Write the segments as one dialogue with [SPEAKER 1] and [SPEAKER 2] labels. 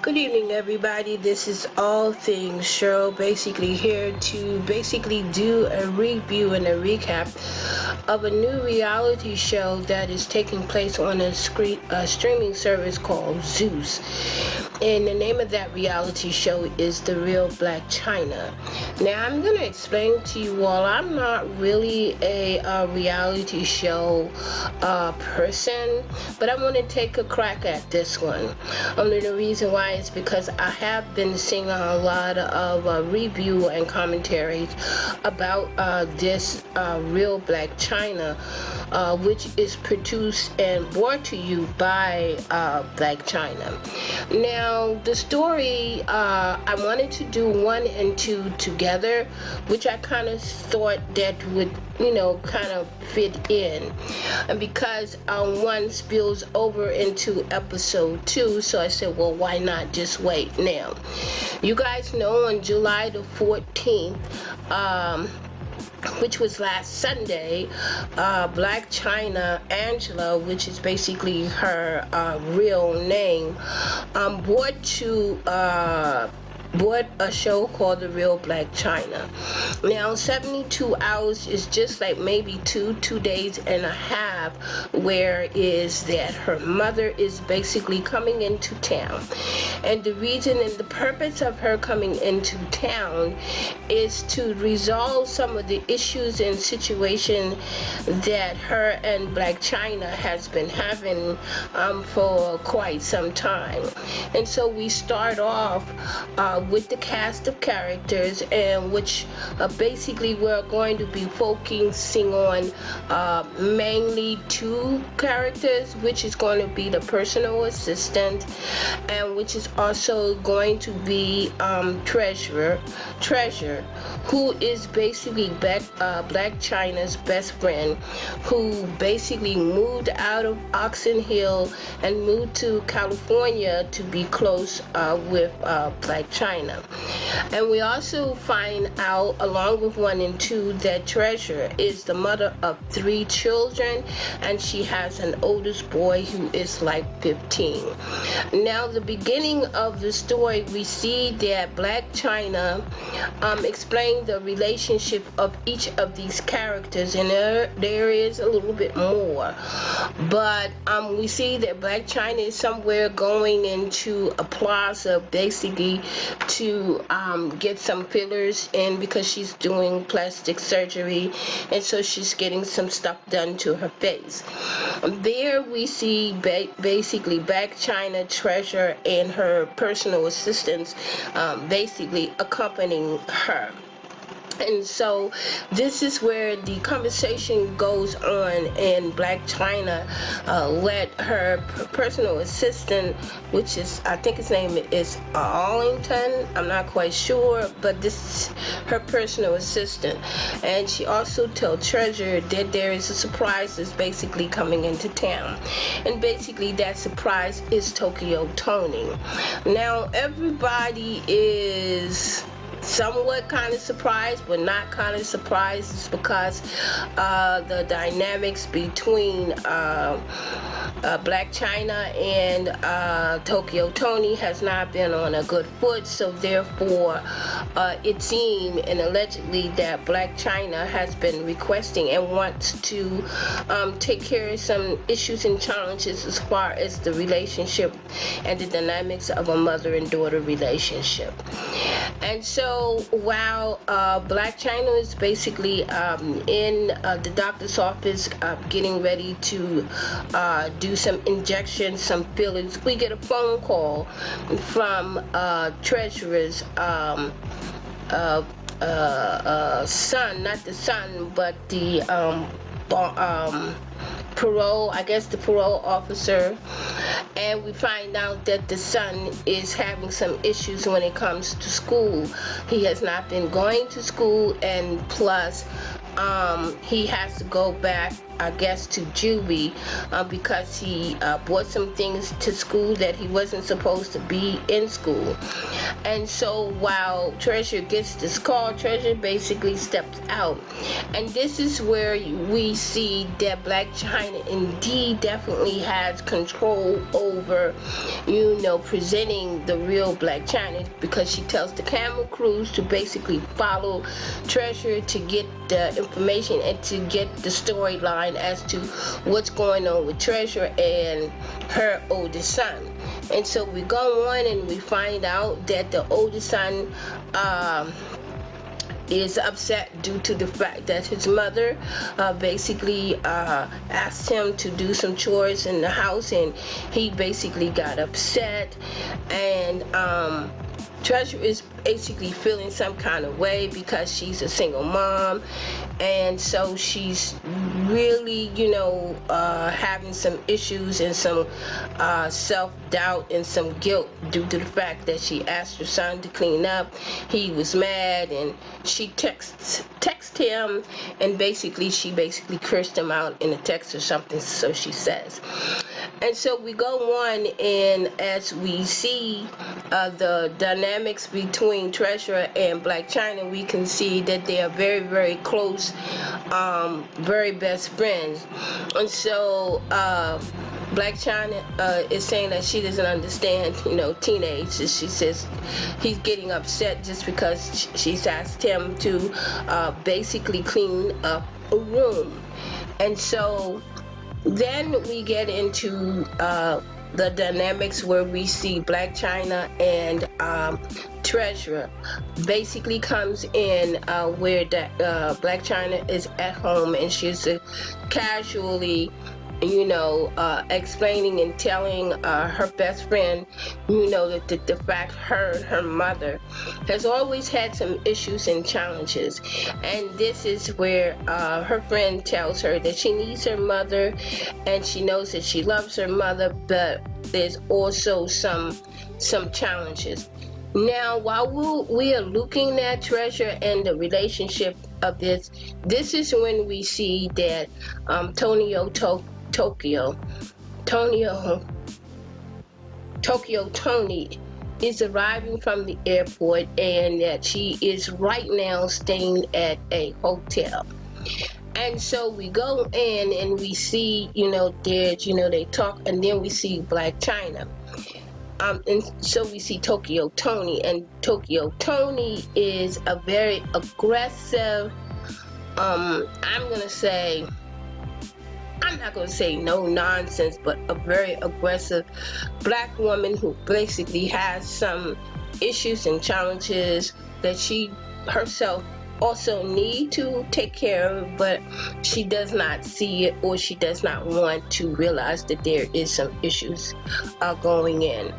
[SPEAKER 1] Good evening, everybody. This is All Things Show. Basically, here to do a review and a recap of a new reality show that is taking place on a streaming service called Zeus. And the name of that reality show is The Real Black Chyna. Now, I'm going to explain to you all, I'm not really a reality show person, but I want to take a crack at this one. Only the reason why is because I have been seeing a lot of review and commentaries about this Real Black Chyna, which is produced and brought to you by Black Chyna. Now, the story, I wanted to do 1 and 2 together, which I kind of thought that would, kind of fit in. And because 1 spills over into episode 2, so I said, well, why not just wait? Now, you guys know on July the 14th, which was last Sunday, Black Chyna Angela, which is basically her real name, bought a show called The Real Black Chyna. Now, 72 hours is just like maybe two days and a half, where is that her mother is basically coming into town. And the reason and the purpose of her coming into town is to resolve some of the issues and situation that her and Black Chyna has been having for quite some time. And so we start off with the cast of characters, and which basically we're going to be focusing on mainly 2 characters, which is going to be the personal assistant, and which is also going to be Treasure, who is basically Black Chyna's best friend, who basically moved out of Oxon Hill and moved to California to be close with Black Chyna. And we also find out, along with 1 and 2, that Treasure is the mother of 3 children, and she has an oldest boy who is like 15. Now, the beginning of the story, we see that Black Chyna explained the relationship of each of these characters, and there is a little bit more. But we see that Black Chyna is somewhere going into a plaza, basically to get some fillers in, because she's doing plastic surgery, and so she's getting some stuff done to her face. There we see basically Black Chyna, Treasure, and her personal assistants basically accompanying her. And so this is where the conversation goes on, and Black Chyna let her personal assistant, which is, I think his name is Arlington, I'm not quite sure, but this is her personal assistant. And she also told Treasure that there is a surprise that's basically coming into town. And basically that surprise is Tokyo Tony. Now, everybody is somewhat kind of surprised, but not kind of surprised. It's because the dynamics between Black Chyna and Tokyo Tony has not been on a good foot, so therefore it seemed and allegedly that Black Chyna has been requesting and wants to take care of some issues and challenges as far as the relationship and the dynamics of a mother and daughter relationship. And so while Black Chyna is basically in the doctor's office getting ready to do some injections, some fillers, we get a phone call from Treasurer's son, not the son, but the the parole officer, and we find out that the son is having some issues when it comes to school. He has not been going to school, and plus he has to go back, I guess, to juvie because he brought some things to school that he wasn't supposed to be in school. And so while Treasure gets this call, Treasure basically steps out. And this is where we see that Black Chyna indeed definitely has control over, presenting the real Black Chyna, because she tells the camera crews to basically follow Treasure to get the information and to get the storyline as to what's going on with Treasure and her oldest son. And so we go on and we find out that the oldest son is upset due to the fact that his mother basically asked him to do some chores in the house, and he basically got upset. And Treasure is basically feeling some kind of way because she's a single mom, and so she's really, having some issues and some self-doubt and some guilt due to the fact that she asked her son to clean up. He was mad, and she texts him, and she basically cursed him out in a text or something, so she says. And so we go on, and as we see the dynamics between Treasure and Black Chyna, we can see that they are very, very close, very best friends. And so Black Chyna is saying that she doesn't understand, teenage. She says he's getting upset just because she's asked him to basically clean up a room. And so then we get into the dynamics where we see Black Chyna and Treasure basically comes in where Black Chyna is at home, and she's casually explaining and telling her best friend, that the fact her mother has always had some issues and challenges. And this is where her friend tells her that she needs her mother, and she knows that she loves her mother, but there's also some challenges. Now, while we are looking at Treasure and the relationship of this is when we see that Tony is arriving from the airport, and that she is right now staying at a hotel. And so we go in and we see, they talk, and then we see Black Chyna. And so we see Tokyo Tony, and Tokyo Tony is a very aggressive, I'm not going to say no nonsense, but a very aggressive Black woman who basically has some issues and challenges that she herself also need to take care of, but she does not see it, or she does not want to realize that there is some issues going in.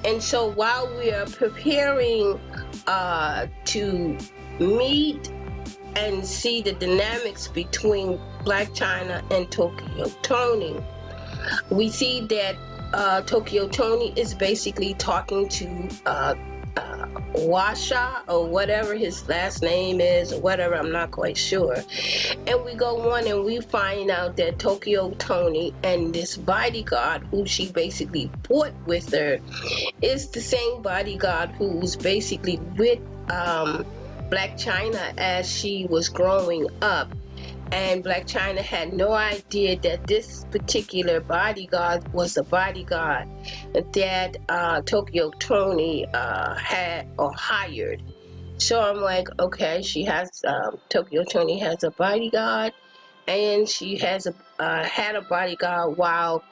[SPEAKER 1] And so while we are preparing to meet and see the dynamics between Black Chyna and Tokyo Tony, we see that Tokyo Tony is basically talking to Washa, or whatever his last name is, or whatever, I'm not quite sure. And we go on and we find out that Tokyo Tony and this bodyguard who she basically brought with her is the same bodyguard who's basically with Black Chyna as she was growing up. And Black Chyna had no idea that this particular bodyguard was the bodyguard that Tokyo Tony had or hired. So I'm like, okay, she has Tokyo Tony has a bodyguard, and she has had a bodyguard while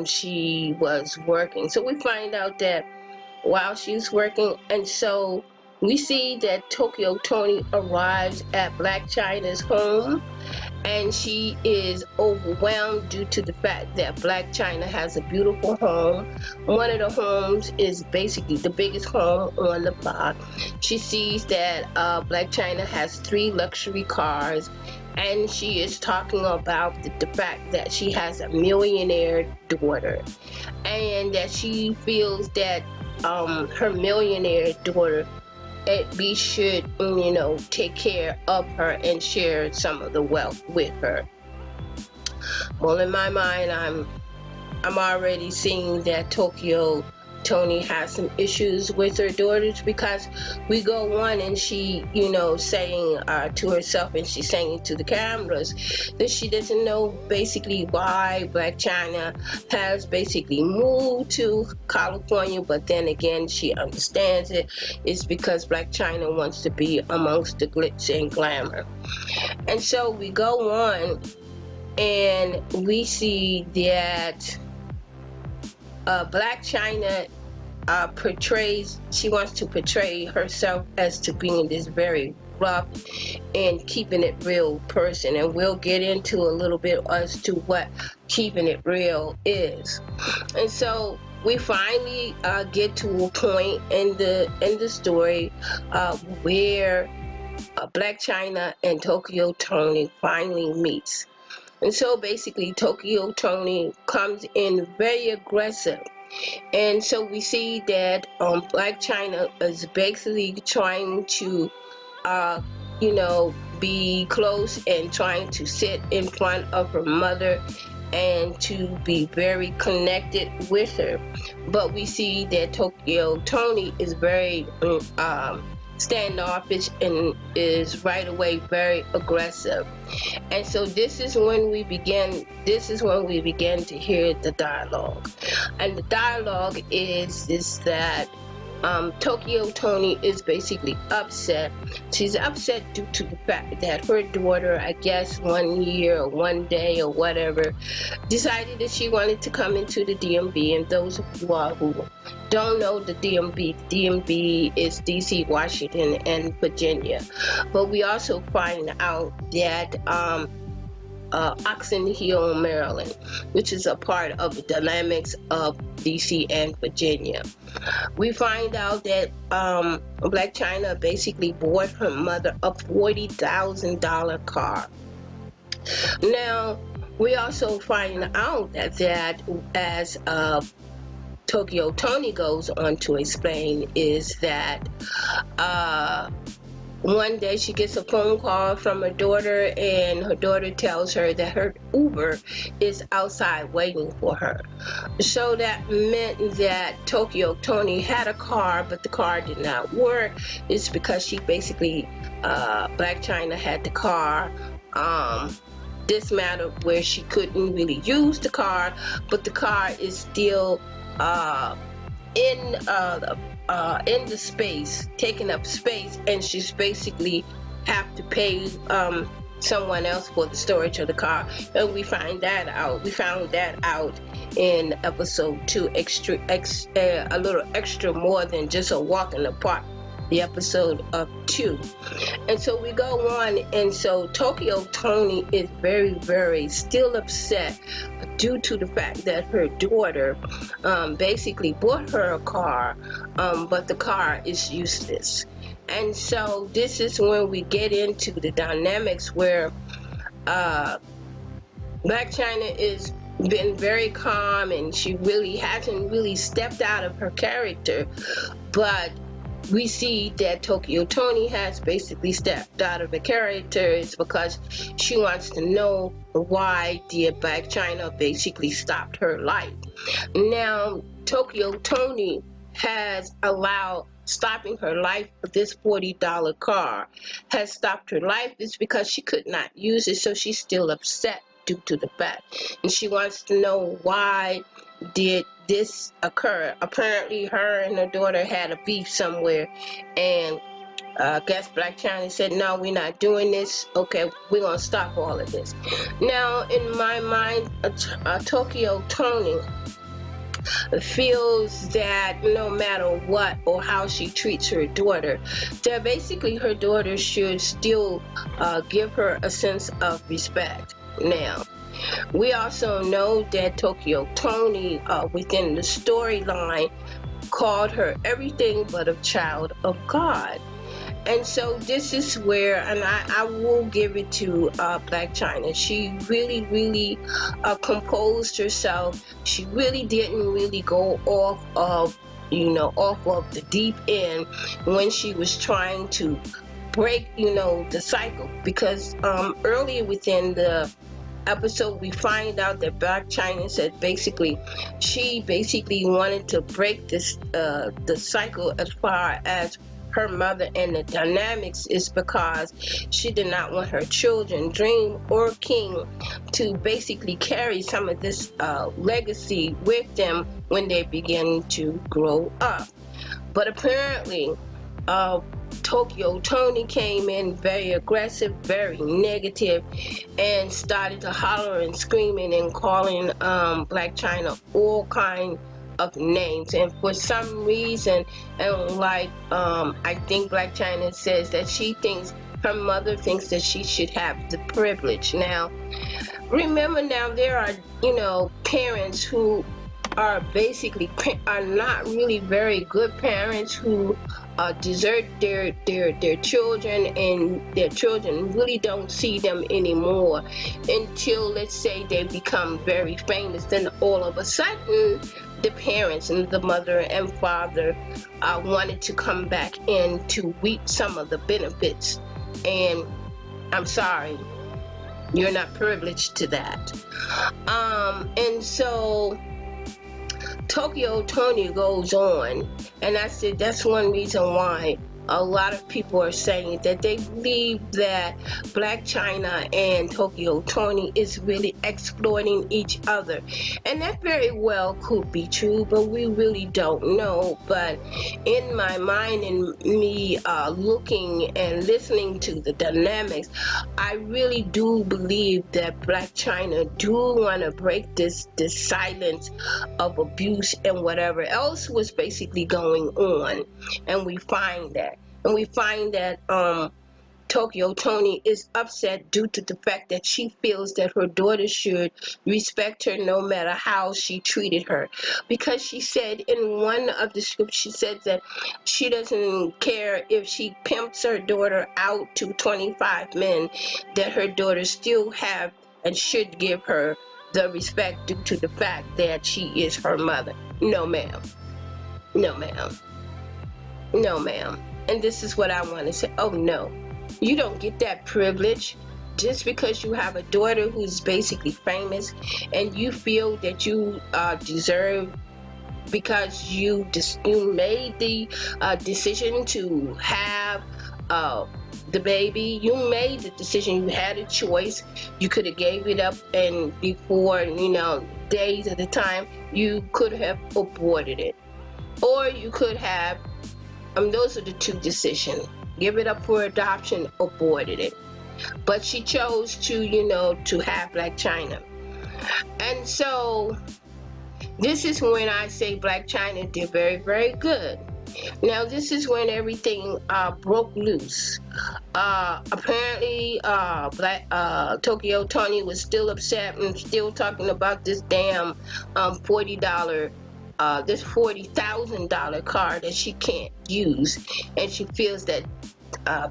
[SPEAKER 1] she was working. So we find out that while she's working, and so we see that Tokyo Tony arrives at Black Chyna's home, and she is overwhelmed due to the fact that Black Chyna has a beautiful home. One of the homes is basically the biggest home on the block. She sees that Black Chyna has 3 luxury cars, and she is talking about the fact that she has a millionaire daughter, and that she feels that her millionaire daughter we should, take care of her and share some of the wealth with her. Well, in my mind, I'm already seeing that Tokyo Tony has some issues with her daughters, because we go on and she, saying to herself, and she's saying to the cameras that she doesn't know basically why Black Chyna has basically moved to California, but then again she understands it. It's because Black Chyna wants to be amongst the glitz and glamour. And so we go on and we see that Black Chyna she wants to portray herself as to being this very rough and keeping it real person, and we'll get into a little bit as to what keeping it real is. And so we finally get to a point in the story where Black Chyna and Tokyo Tony finally meets. And so basically Tokyo Tony comes in very aggressive. And so we see that Black Chyna is basically trying to, be close and trying to sit in front of her mother and to be very connected with her. But we see that Tokyo Tony is very standoffish and is right away very aggressive. And so this is when we begin to hear the dialogue. And the dialogue is that Tokyo Tony is basically upset. She's upset due to the fact that her daughter, I guess 1 year or 1 day or whatever, decided that she wanted to come into the DMV. And those of you all who don't know the DMV is DC, Washington, and Virginia. But we also find out that Oxon Hill, Maryland, which is a part of the dynamics of DC and Virginia. We find out that Black Chyna basically bought her mother a $40,000 car. Now, we also find out that as Tokyo Tony goes on to explain, is that one day she gets a phone call from her daughter, and her daughter tells her that her Uber is outside waiting for her. So that meant that Tokyo Tony had a car, but the car did not work. It's because she basically, Black Chyna had the car dismantled where she couldn't really use the car, but the car is still in the space, taking up space, and she's basically have to pay someone else for the storage of the car. And we found that out in episode 2, a little extra more than just a walk in the park, the episode of 2. And so we go on, and so Tokyo Tony is very, very still upset due to the fact that her daughter basically bought her a car, but the car is useless. And so this is when we get into the dynamics where Black Chyna is been very calm, and she really hasn't really stepped out of her character, but we see that Tokyo Tony has basically stepped out of the character. It's because she wants to know why did Black Chyna basically stopped her life. Now, Tokyo Tony has allowed stopping her life, this $40 car has stopped her life. It's because she could not use it, so she's still upset due to the fact. And she wants to know why did this occur. Apparently her and her daughter had a beef somewhere, and I guess Black Chyna said, no, we're not doing this. Okay, we're gonna stop all of this. Now, in my mind, Tokyo Tony feels that no matter what or how she treats her daughter, that basically her daughter should still give her a sense of respect. Now, we also know that Tokyo Tony, within the storyline, called her everything but a child of God. And so this is where, and I will give it to Black Chyna. She really, really composed herself. She really didn't really go off of, off of the deep end when she was trying to break, the cycle. Because earlier within the episode, we find out that Black Chyna said she basically wanted to break this the cycle as far as her mother, and the dynamics is because she did not want her children, Dream or King, to basically carry some of this legacy with them when they begin to grow up. But apparently, uh, Tokyo Tony came in very aggressive, very negative, and started to holler and screaming and calling Black Chyna all kind of names. And for some reason, and I think Black Chyna says that her mother thinks that she should have the privilege. Now, remember, now there are parents who are not really very good parents, who desert their children, and their children really don't see them anymore until, let's say, they become very famous. Then all of a sudden, the parents and the mother and father wanted to come back in to reap some of the benefits. And I'm sorry, you're not privileged to that. And so Tokyo Tony goes on, and I said that's one reason why a lot of people are saying that they believe that Black Chyna and Tokyo Tony is really exploiting each other. And that very well could be true, but we really don't know. But in my mind, and me looking and listening to the dynamics, I really do believe that Black Chyna do want to break this silence of abuse and whatever else was basically going on. And we find that. Tokyo Tony is upset due to the fact that she feels that her daughter should respect her no matter how she treated her. Because she said in one of the scripts, she said that she doesn't care if she pimps her daughter out to 25 men, that her daughter still have and should give her the respect due to the fact that she is her mother. No, ma'am. No, ma'am. No, ma'am. And this is what I want to say. Oh, no. You don't get that privilege just because you have a daughter who's basically famous, and you feel that you deserve, because you made the decision to have the baby. You made the decision. You had a choice. You could have gave it up, and before days at a time, you could have aborted it, or you could have. Those are the two decisions. Give it up for adoption, aborted it. But she chose to have Black Chyna. And so this is when I say Black Chyna did very, very good. Now this is when everything broke loose. Apparently, Tokyo Tony was still upset and still talking about this damn this $40,000 car that she can't use, and she feels that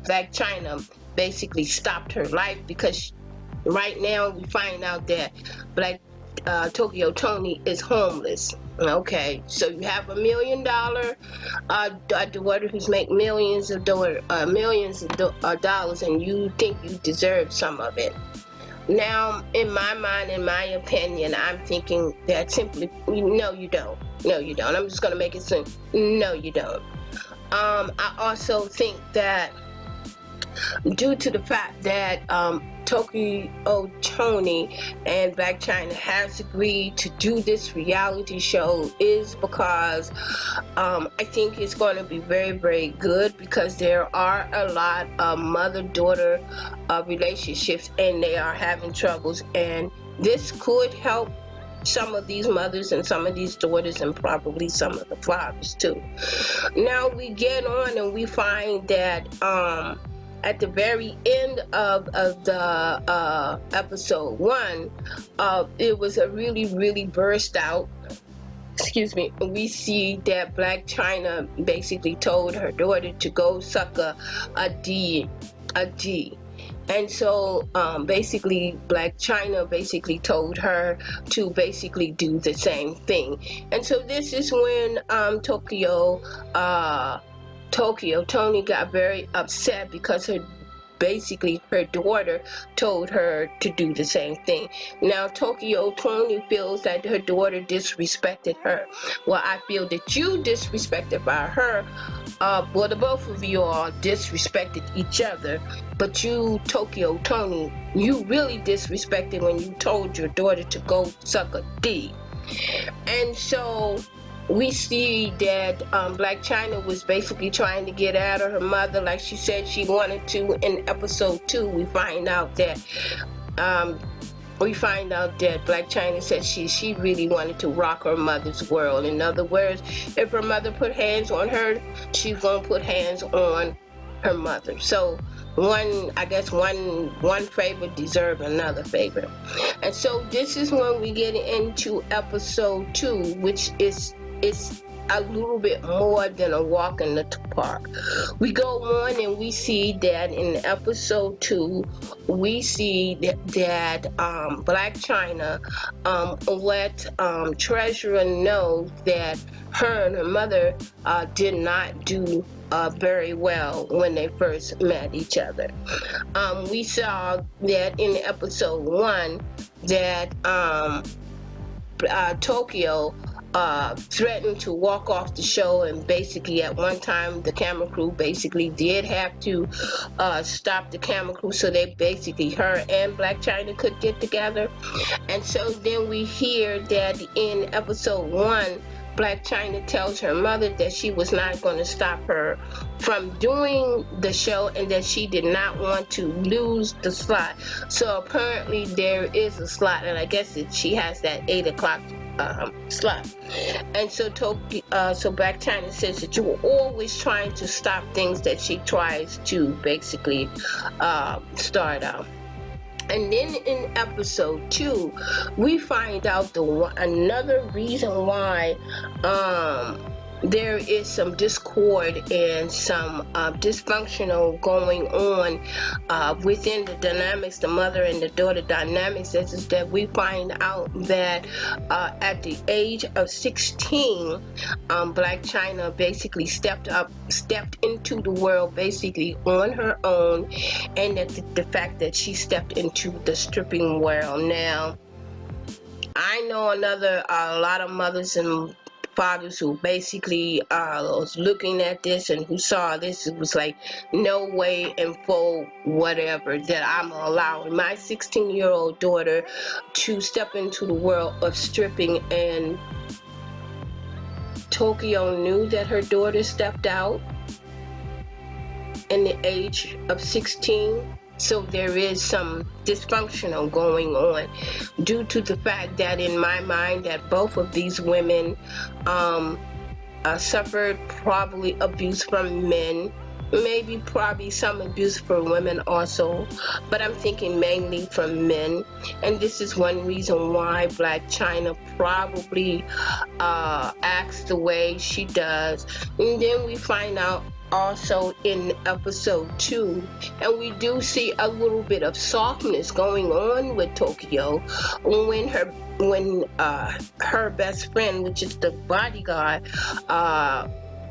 [SPEAKER 1] Black Chyna basically stopped her life, because right now we find out that Tokyo Tony is homeless. Okay, so you have $1 million daughter who's making millions of dollars, and you think you deserve some of it. Now, in my mind, in my opinion, I'm thinking that simply, no, you don't. No, you don't. I'm just going to make it simple. No, you don't. I also think that due to the fact that Tokyo Tony and Black Chyna has agreed to do this reality show is because I think it's going to be very, very good, because there are a lot of mother-daughter relationships, and they are having troubles, and this could help some of these mothers and some of these daughters, and probably some of the fathers too. Now we get on and we find that at the very end of the episode 1, it was a really, really burst out. Excuse me. We see that Black Chyna basically told her daughter to go suck a D. And so basically Black Chyna basically told her to basically do the same thing. And so this is when Tokyo Tony got very upset because her daughter told her to do the same thing. Now Tokyo Tony feels that her daughter disrespected her. Well, I feel that you disrespected by her. Well, the both of you all disrespected each other, but you, Tokyo Tony, you really disrespected when you told your daughter to go suck a D. And so we see that Black Chyna was basically trying to get out of her mother like she said she wanted to. In episode 2, we find out that Black Chyna said she really wanted to rock her mother's world. In other words, if her mother put hands on her, she's gonna put hands on her mother. So one favor deserves another favor. And so this is when we get into episode 2, which is a little bit more than a walk in the park. We go on and we see that in episode 2, we see that Black Chyna let Treasurer know that her and her mother did not do very well when they first met each other. We saw that in episode 1 that Tokyo threatened to walk off the show, and basically at one time the camera crew basically did have to stop the camera crew so they basically, her and Black Chyna could get together. And so then we hear that in episode 1, Black Chyna tells her mother that she was not going to stop her from doing the show and that she did not want to lose the slot. So apparently there is a slot, and I guess she has that 8 o'clock slot. And so Black Chyna says that you were always trying to stop things that she tries to basically start out. And then in episode 2, we find out another reason why there is some discord and some dysfunctional going on within the dynamics, the mother and the daughter dynamics, is that we find out that at the age of 16, Black Chyna basically stepped into the world basically on her own, and that the fact that she stepped into the stripping world. Now, I know a lot of mothers and fathers who basically was looking at this and who saw this. It was like, no way in full whatever that I'm allowing my 16-year-old daughter to step into the world of stripping. And Tokyo knew that her daughter stepped out in the age of 16. So there is some dysfunctional going on due to the fact that, in my mind, that both of these women suffered probably abuse from men, probably some abuse from women also, but I'm thinking mainly from men. And this is one reason why Black Chyna probably acts the way she does. And then we find out also in episode 2, and we do see a little bit of softness going on with Tokyo when her best friend, which is the bodyguard,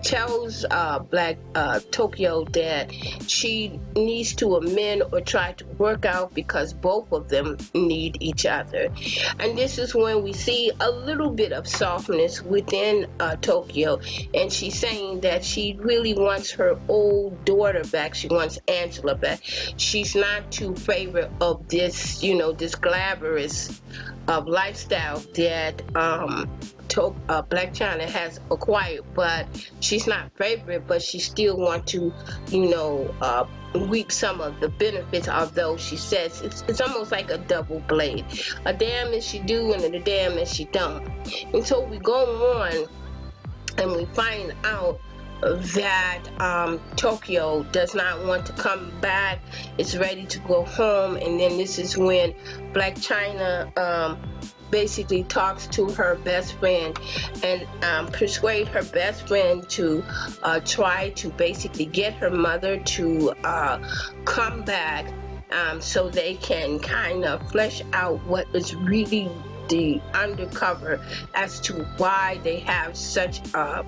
[SPEAKER 1] tells Black Tokyo that she needs to amend or try to work out because both of them need each other. And this is when we see a little bit of softness within Tokyo, and she's saying that she really wants her old daughter back. She wants Angela back. She's not too favorite of this, this glamorous lifestyle that Black Chyna has acquired, but she's not favorite, but she still want to, reap some of the benefits, although she says it's almost like a double blade. A damn if she do and a damn if she don't. And so we go on and we find out that Tokyo does not want to come back, is ready to go home. And then this is when Black Chyna basically talks to her best friend and persuade her best friend to try to basically get her mother to come back so they can kind of flesh out what is really the undercover as to why they have such a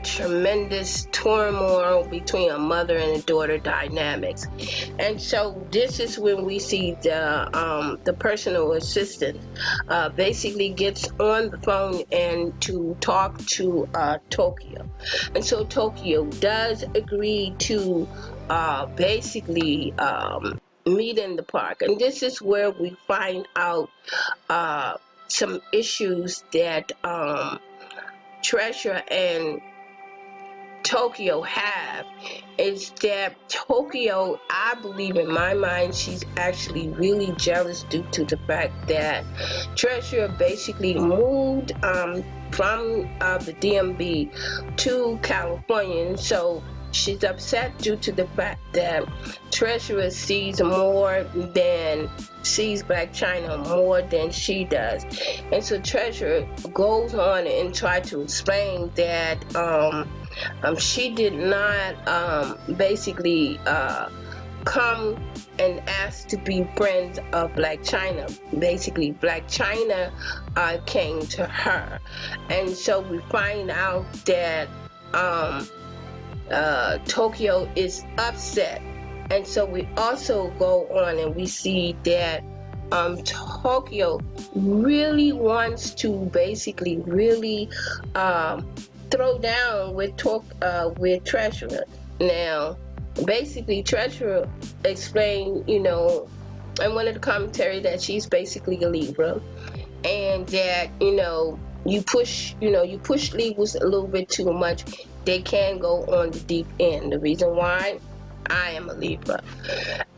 [SPEAKER 1] tremendous turmoil between a mother and a daughter dynamics. And so this is when we see the personal assistant basically gets on the phone and to talk to Tokyo. And so Tokyo does agree to basically meet in the park. And this is where we find out some issues that Treasure and Tokyo have is that Tokyo, I believe in my mind, she's actually really jealous due to the fact that Treasure basically moved from the DMV to California. And so she's upset due to the fact that Treasure sees Black Chyna more than she does. And so Treasure goes on and tries to explain that she did not basically come and ask to be friends of Black Chyna. Basically, Black Chyna came to her. And so we find out that Tokyo is upset. And so we also go on and we see that Tokyo really wants to basically really throw down with Treasurer. Now, basically, Treasurer explained, in one of the commentary that she's basically a Libra, and that you push Libras a little bit too much, they can go on the deep end. The reason why, I am a Libra,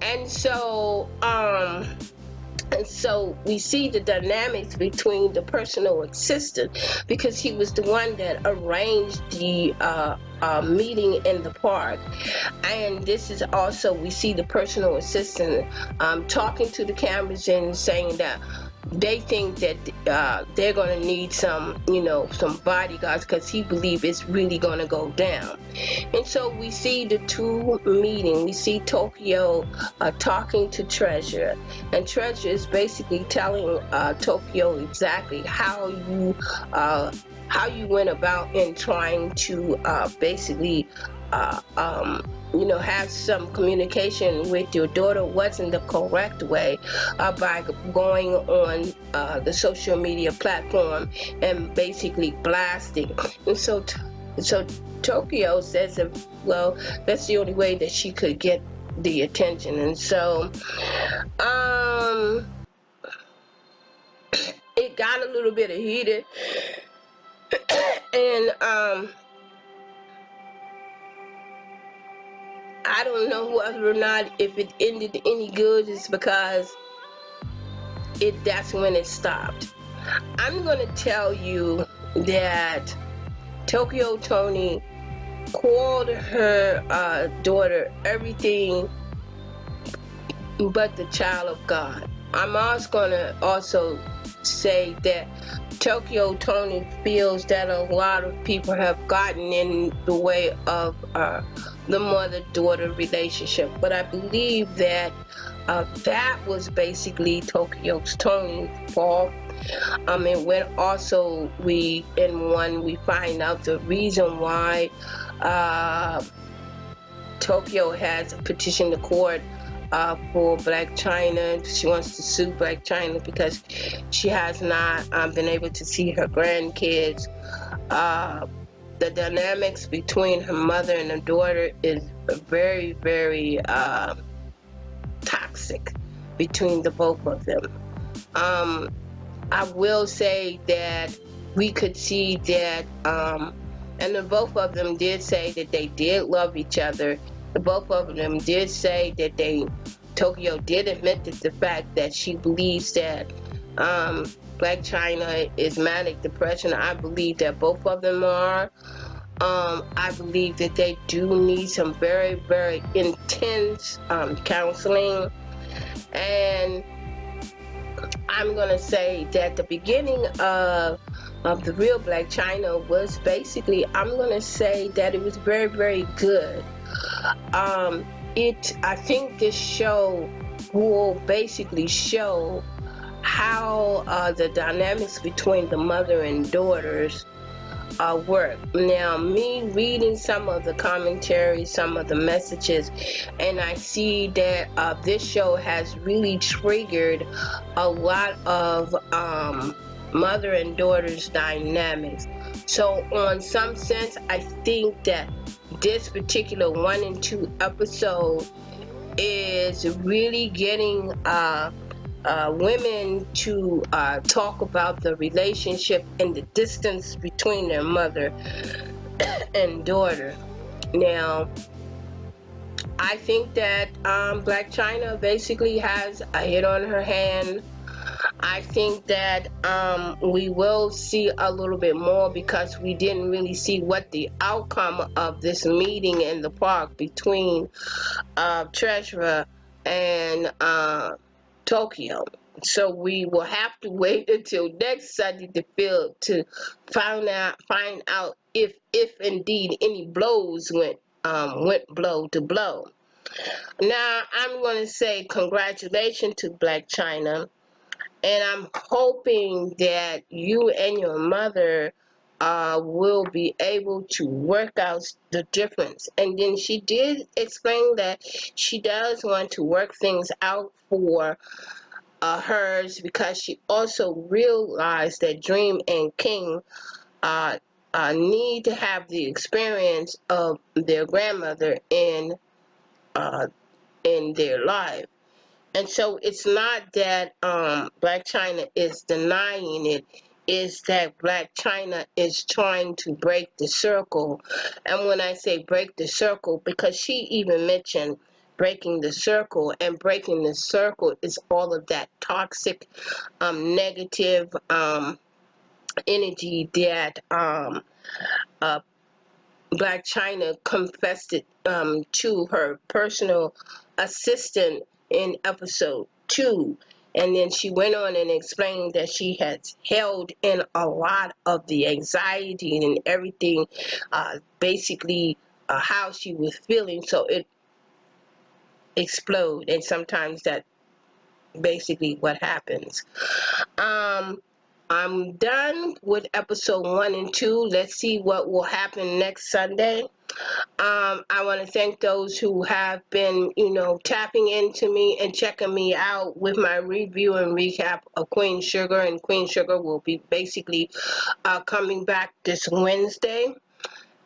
[SPEAKER 1] and so we see the dynamics between the personal assistant, because he was the one that arranged the meeting in the park. And this is also, we see the personal assistant talking to the cameras and saying that they think that they're going to need some bodyguards, because he believes it's really going to go down. And so we see the two meeting. We see Tokyo talking to Treasure, and Treasure is basically telling Tokyo exactly how you went about in trying to basically have some communication with your daughter wasn't the correct way, by going on the social media platform and basically blasting. And so Tokyo says that, well, that's the only way that she could get the attention. And so it got a little bit heated. And I don't know whether or not if it ended any good, is because that's when it stopped. I'm going to tell you that Tokyo Tony called her daughter everything but the child of God. I'm also going to say that Tokyo Tony feels that a lot of people have gotten in the way of the mother-daughter relationship. But I believe that that was basically Tokyo Tony's fault. And when also we find out the reason why Tokyo has petitioned the court for Black Chyna. She wants to sue Black Chyna because she has not been able to see her grandkids. The dynamics between her mother and her daughter is very, very toxic between the both of them. I will say that we could see that, and the both of them did say that they did love each other. The both of them did say that Tokyo did admit to the fact that she believes that Black Chyna is manic depression. I believe that both of them are. I believe that they do need some very, very intense counseling. And I'm going to say that the beginning of the real Black Chyna was basically, I'm going to say that it was very, very good. I think this show will basically show how the dynamics between the mother and daughters work. Now, me reading some of the commentary, some of the messages, and I see that this show has really triggered a lot of mother and daughter's dynamics. So, on some sense, I think that this particular 1 and 2 episode is really getting women to talk about the relationship and the distance between their mother and daughter. Now, I think that Black Chyna basically has a hit on her hand. I think that we will see a little bit more because we didn't really see what the outcome of this meeting in the park between Treasurer and Tokyo. So we will have to wait until next Sunday to find out if indeed any blows went blow to blow. Now I'm going to say congratulations to Black Chyna, and I'm hoping that you and your mother will be able to work out the difference. And then she did explain that she does want to work things out for hers because she also realized that Dream and King uh, need to have the experience of their grandmother uh, in their life. And so it's not that Black Chyna is denying it, it's that Black Chyna is trying to break the circle. And when I say break the circle, because she even mentioned breaking the circle, and breaking the circle is all of that toxic, negative energy that uh, Black Chyna confessed it to her personal assistant in episode 2. And then she went on and explained that she had held in a lot of the anxiety and everything, basically how she was feeling. So it exploded. And sometimes that basically what happens. Um, I'm done with episode 1 and 2. Let's see what will happen next Sunday. I want to thank those who have been, tapping into me and checking me out with my review and recap of Queen Sugar. And Queen Sugar will be basically coming back this Wednesday.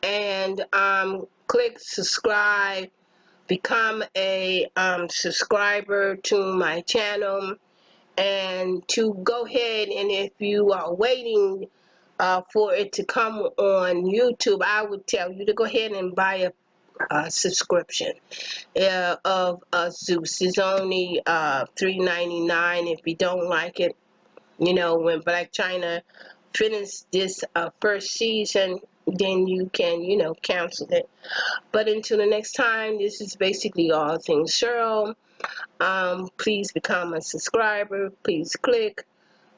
[SPEAKER 1] And click subscribe, become a subscriber to my channel. And to go ahead, and if you are waiting for it to come on YouTube, I would tell you to go ahead and buy a subscription of Zeus. It's only $3.99. If you don't like it, when Black Chyna finished this first season, then you can, cancel it. But until the next time, this is basically all things Cheryl. Please become a subscriber. Please click.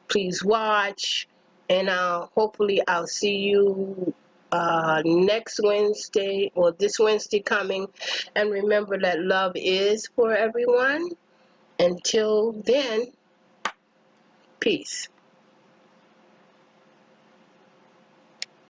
[SPEAKER 1] Please watch. And hopefully I'll see you next Wednesday, or this Wednesday coming. And remember that love is for everyone. Until then, peace.